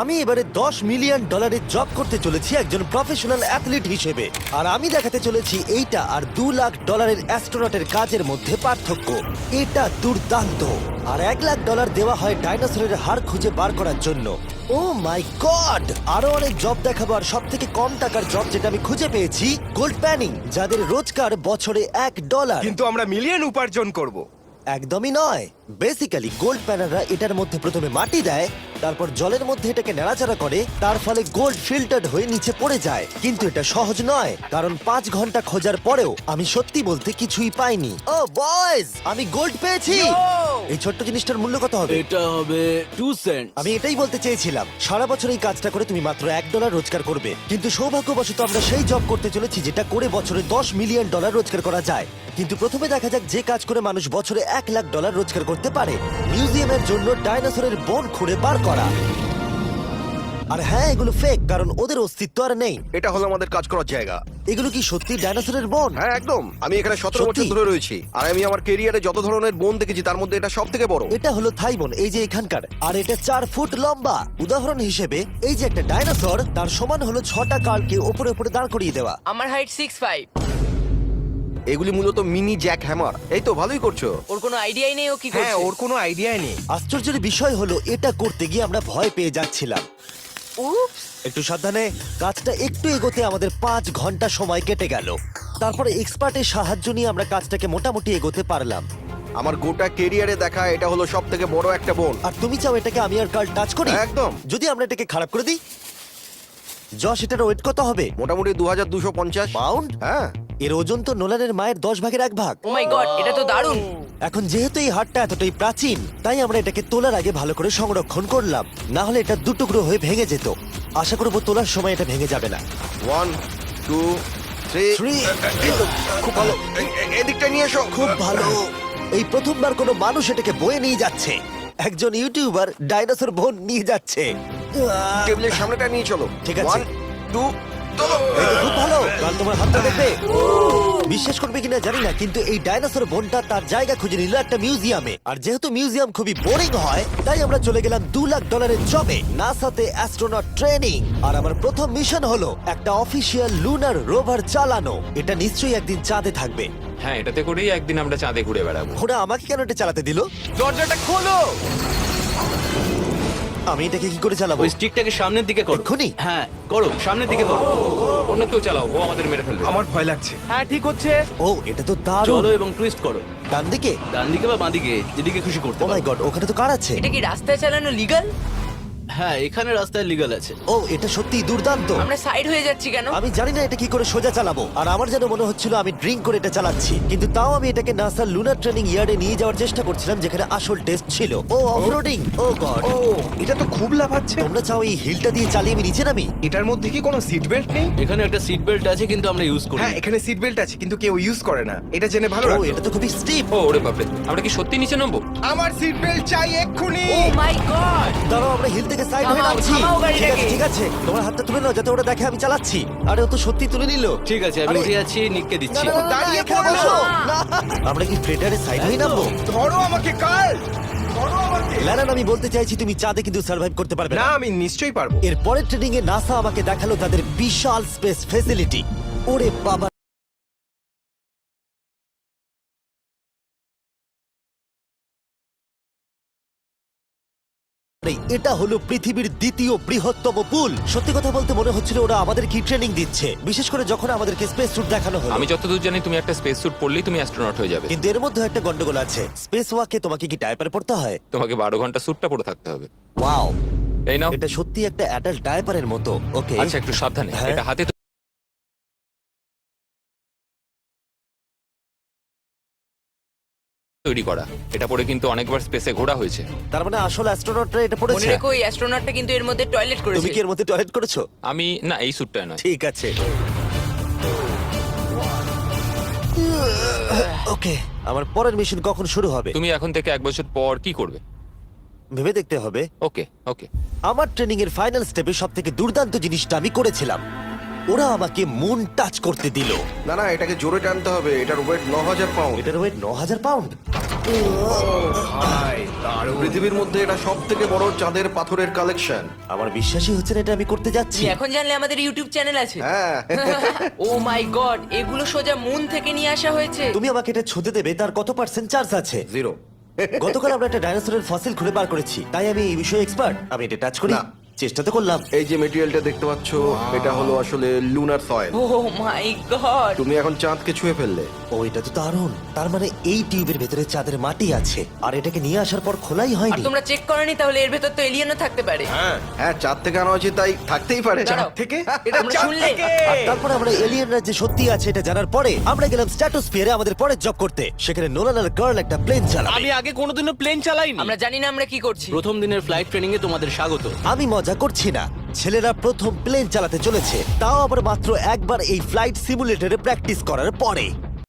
আমি এবারে $10 million job করতে চলেছি একজন প্রফেশনাল অ্যাথলিট হিসেবে। আর আমি দেখাতে চলেছি এইটা আর $2 লাখ অ্যাস্ট্রোনটের কাজের মধ্যে পার্থক্য। এটা দুর্দান্ত। আর $1 লাখ দেওয়া হয় ডাইনোসরের হাড় খুঁজে বার করার জন্য। ও মাই গড! আরো অনেক জব দেখাবো। আর সব থেকে কম টাকার জব যেটা আমি খুঁজে পেয়েছি, গোল্ড প্যানিং, যাদের রোজগার বছরে $1। কিন্তু আমরা মিলিয়ন উপার্জন করব। একদমই নয়। বেসিক্যালি গোল্ড প্যানাররা এটার মধ্যে প্রথমে মাটি দেয়, তারপর জলের মধ্যে এটাকে নাড়াচাড়া করে, তার ফলে গোল্ড ফিল্টার্ড হয়ে নিচে পড়ে যায়। কিন্তু এটা সহজ নয়, কারণ 5 ঘন্টা খোঁজার পরেও আমি সত্যি বলতে কিছুই পাইনি। ও বয়েজ, আমি গোল্ড পেয়েছি। এই ছোট্ট জিনিসটার মূল্য কত হবে? এটা হবে 2 সেন্ট। আমি এটাই বলতে চেয়েছিলাম। সারা বছর এই কাজটা করে তুমি মাত্র $1 রোজগার করবে, কিন্তু সৌভাগ্যবশত আমরা সেই জব করতে চলেছি যেটা করে বছরে $10 মিলিয়ন রোজগার করা যায়। কিন্তু প্রথমে দেখা যাক যে কাজ করে মানুষ বছরে $1 লাখ রোজগার করতে পারে। মিউজিয়ামের জন্য ডাইনোসরের বোন খুঁড়ে বার করা। আর হ্যাঁ, এগুলো ফেক, কারণ ওদের অস্তিত্ব আর নেই। এটা হলো আমাদের কাজ করার জায়গা। এগুলো কি সত্যি ডাইনোসরের বোন? হ্যাঁ একদম। আমি এখানে 17 সত্যি? বছর ধরে রয়েছি, আর আমি আমার কেরিয়ারে যত ধরনের বোন দেখেছি তার মধ্যে এটা সব থেকে বড়। এটা হলো থাই বোন, এই যে এখানকার। আর এটা 4 ফুট লম্বা। উদাহরণ হিসেবে এই যে একটা ডাইনোসর, তার সমান হলো 6টা কালকে ওপরে ওপরে দাঁড় করিয়ে দেওয়া। আমার হাইট 6'5". এগুলি মূলত মিনি জ্যাক হ্যামার। এই তো ভালোই করছো। ওর কোনো আইডিয়াই নেই ও কি হ্যাঁ, করছে। ওর কোনো আইডিয়া নেই। আশ্চর্যের বিষয় হলো এটা করতে গিয়ে আমরা ভয় পেয়ে যাচ্ছিলাম। উপস। একটু সাবধানে। কাজটা একটু এগোতে আমাদের 5 ঘন্টা সময় কেটে গেল। তারপরে এক্সপার্টের সাহায্য নিয়ে আমরা কাজটাকে মোটামুটি এগোতে পারলাম। আমার গোটা কেরিয়ারে দেখা এটা হলো সব থেকে বড় একটা বোন। আর তুমি চাও এটাকে আমি আর কাল টাচ করি? একদম। যদি আমরা এটাকে খারাপ করে দিই? যশ, এটার ওয়েট কত হবে? মোটামুটি 2250 পাউন্ড? হ্যাঁ। এর ওজন তো নোলানের মায়ের 10 ভাগের 1 ভাগ। ও মাই গড, এটা তো দারুণ। এখন যেহেতু এই হাটটা এতটাই প্রাচীন, তাই আমরা এটাকে তোলার আগে ভালো করে সংরক্ষণ করলাম। না হলে এটা দুটুকরো হয়ে ভেঙে যেত। আশা করবো তোলার সময় এটা ভেঙে যাবে না। 1 2 3 Three. খুব ভালো। এদিকটা নিয়ে এসো। খুব ভালো। এই প্রথমবার কোনো মানুষ এটাকে বয়ে নিয়ে যাচ্ছে। একজন ইউটিউবার ডাইনোসর বোন নিয়ে যাচ্ছে। টেবিলের সামনেটা নিয়ে চলো। ঠিক আছে। 1 2 চলো। এই তো খুব ভালো। কাল তোমার হাতটা দেখবে। বিশ্বাস করবে কিনা জানি না, কিন্তু এই ডাইনোসর বোনটা তার জায়গা খুঁজে নিল একটা মিউজিয়ামে। আর যেহেতু মিউজিয়াম খুবই বোরিং হয়, তাই আমরা চলে গেলাম $2 লাখ জবে, নাসাতে অ্যাস্ট্রোনট ট্রেনিং। আর আমার প্রথম মিশন হলো একটা অফিসিয়াল লুনার রোভার চালানো। এটা নিশ্চয়ই একদিন চাঁদে থাকবে। হ্যাঁ, এটাতে করেই একদিন আমরা চাঁদে ঘুরে বেড়াবো। ওরা আমাকে কেন এটা চালাতে দিল? দরজাটা খোলো। আমি এটাকে কি করে চালাবো? ওই স্টিকটাকে সামনের দিকে করো। এক্ষুনি? হ্যাঁ, করো, সামনের দিকে করো। অন্য কেউ চালাও, ও আমাদের মেরে ফেলবে। আমার ভয় লাগছে। হ্যাঁ, ঠিক হচ্ছে। ও, এটা তো দারুণ। চলো এবং টুইস্ট করো। ডান দিকে? ডান দিকে বা বাঁ দিকে, যেদিকে খুশি করতে ও মাই পারো। গড, ওখানে তো কার আছে? এটা কি রাস্তায় চালানো লিগ্যাল? হ্যাঁ, এখানে রাস্তায় লিগ্যাল আছে। ও, এটা সত্যিই দুর্দান্ত। আমরা সাইড হয়ে যাচ্ছি কেন? আমি জানি না এটা কি করে সোজা চালাবো। আর আমার যেন মনে হচ্ছিল আমি ড্রিঙ্ক করে এটা চালাচ্ছি। কিন্তু তাও আমি এটাকে নাসার লুনার ট্রেনিং ইয়ার্ডে নিয়ে যাওয়ার চেষ্টা করছিলাম, যেখানে আসল টেস্ট ছিল। ও, অফরোডিং। ও গড। ও, এটা তো খুব লাফাচ্ছে। তোমরা চাও এই হিলটা দিয়ে চালিয়ে আমি নিচে নামি? এটার মধ্যে কি কোনো সিট বেল্ট নেই? এখানে একটা সিট বেল্ট আছে, কিন্তু আমরা ইউজ করি হ্যাঁ, না। এখানে সিট বেল্ট আছে কিন্তু কেউ ইউজ করে না। এটা জেনে ভালো ও, লাগলো। এটা তো খুবই স্টিপ। ও ওরে বাপরে, আমরা কি সত্যি নিচে নামবো? আমার সিট বেল্ট চাই এক্ষুনি। ও মাই গড। দাঁড়াও, আমরা হিল থেকে সাইড হয়ে থামাও, নামছি। থামাও গাড়িটাকে। ঠিক আছে, তোমার হাতটা তুলে নাও যাতে ওরা দেখে আমি চালাচ্ছি। আরে, ও তো সত্যি তুলে নিল। ঠিক আছে, আমি আরে, উঠে যাচ্ছি, নিককে না, দিচ্ছি। না, না, না, দাঁড়িয়ে এখানে পড়ো। বসো। না। আমরা কি ফ্রেটারে সাইড হয়ে নামবো? ধরো আমাকে কাল। ধরো আমাকে। ল্যানান, আমি বলতে চাইছি তুমি চাঁদে কিন্তু সার্ভাইভ করতে পারবে না, না। আমি নিশ্চয়ই পারবো। এর পরের ট্রেনিং এ নাসা আমাকে দেখালো তাদের বিশাল স্পেস ফেসিলিটি। ওরে বাবা! এটা হলো পৃথিবীর দ্বিতীয় বৃহত্তম পুল। সত্যি কথা বলতে মনে হচ্ছিল ওরা আমাদের কি ট্রেনিং দিচ্ছে, বিশেষ করে যখন আমাদেরকে স্পেস স্যুট দেখানো হলো। আমি যতদূর জানি তুমি একটা স্পেস স্যুট পরলেই তুমি অ্যাস্ট্রোনট হয়ে যাবে। কিন্তু এর মধ্যে একটা গন্ডগোল আছে। স্পেস ওয়াকে তোমাকে কি ডায়পার পড়তে হয়? তোমাকে 12 ঘন্টা স্যুটটা পরে থাকতে হবে। ওয়াও, এই নাও। এটা সত্যি একটা অ্যাডাল্ট ডায়পারের মতো। ওকে, আচ্ছা, একটু সাবধানে। হ্যাঁ। এটা হাতে তৈরি করা। এটা পরে কিন্তু অনেকবার স্পেসে ঘোরা হয়েছে। তার মানে আসল অ্যাস্ট্রোনটরা এটা মনে পড়েছে। রেখো এই অ্যাস্ট্রোনটটা কিন্তু এর মধ্যে টয়লেট করেছে। তুমি কি এর মধ্যে টয়লেট করেছো? আমি না, এই স্যুটটা নয়। ঠিক আছে। ওকে, আমার পরের মিশন কখন শুরু হবে তুমি এখন থেকে 1 বছর পর কি করবে? ভেবে দেখতে হবে। ওকে ওকে। আমার ট্রেনিং এর ফাইনাল স্টেপে সবথেকে দুর্দান্ত জিনিসটা আমি করেছিলাম। ওরা আমাকে মুন টাচ করতে দিল। না না, এটাকে জোরে টানতে হবে। এটার ওয়েট 9000 পাউন্ড। এটার ওয়েট 9000 পাউন্ড। পৃথিবীর মধ্যে এটা সব থেকে বড় চাঁদের পাথরের কালেকশন। আমার বিশ্বাসই হচ্ছে না এটা আমি করতে যাচ্ছি। তুমি এখন জানলে আমাদের ইউটিউব চ্যানেল আছে। হ্যাঁ ও মাই গড, এগুলো সোজা মুন থেকে নিয়ে আসা হয়েছে। তুমি আমাকে এটা ছুঁতে দেবে তার কত পার্সেন্ট চার্জ আছে? 0। গতকাল আমরা একটা ডাইনোসরের ফসিল খুঁজে বার করেছি, তাই আমি এই বিষয়ে এক্সপার্ট। আমি এটা টাচ করি? না। চেষ্টা তো করলাম। এই যে মেটেরিয়ালটা দেখতে পাচ্ছ, এটা হলো আসলে লুনার সয়েল। ও মাই গড, তুমি এখন চাঁদকে ছুঁয়ে ফেললে। ও, এটা তো দারুণ। তার মানে এই টিউবের ভেতরে চাঁদের মাটি আছে, আর এটাকে নিয়ে আসার পর খোলাই আর হয়নি। তোমরা চেক করনি? তাহলে এর ভেতর তো এলিয়েনও থাকতে পারে। হ্যাঁ, চাঁদ থেকে আনা হয়েছে তাই থাকতেই পারে। দাঁড়াও। থেকে এটা তোমরা চাঁদ শুনলে? থেকে। আর তারপরে আমরা এলিয়েনরা যে সত্যি আছে এটা জানার পরে আমরা গেলাম স্ট্র্যাটোস্ফিয়ারে আমাদের পরের জব করতে। সেখানে নোলান আর গার্ল একটা প্লেন চালাবে। আমি আগে কোনোদিনও প্লেন চালাইনি। আমরা জানি না আমরা কি করছি। প্রথম দিনের ফ্লাইট ট্রেনিং এ তোমাদের স্বাগত। আমি মজা করছি না, ছেলেরা প্রথম প্লেন চালাতে চলেছে, তাও আবার মাত্র একবার এই ফ্লাইট সিমুলেটরে প্র্যাকটিস করার পরে।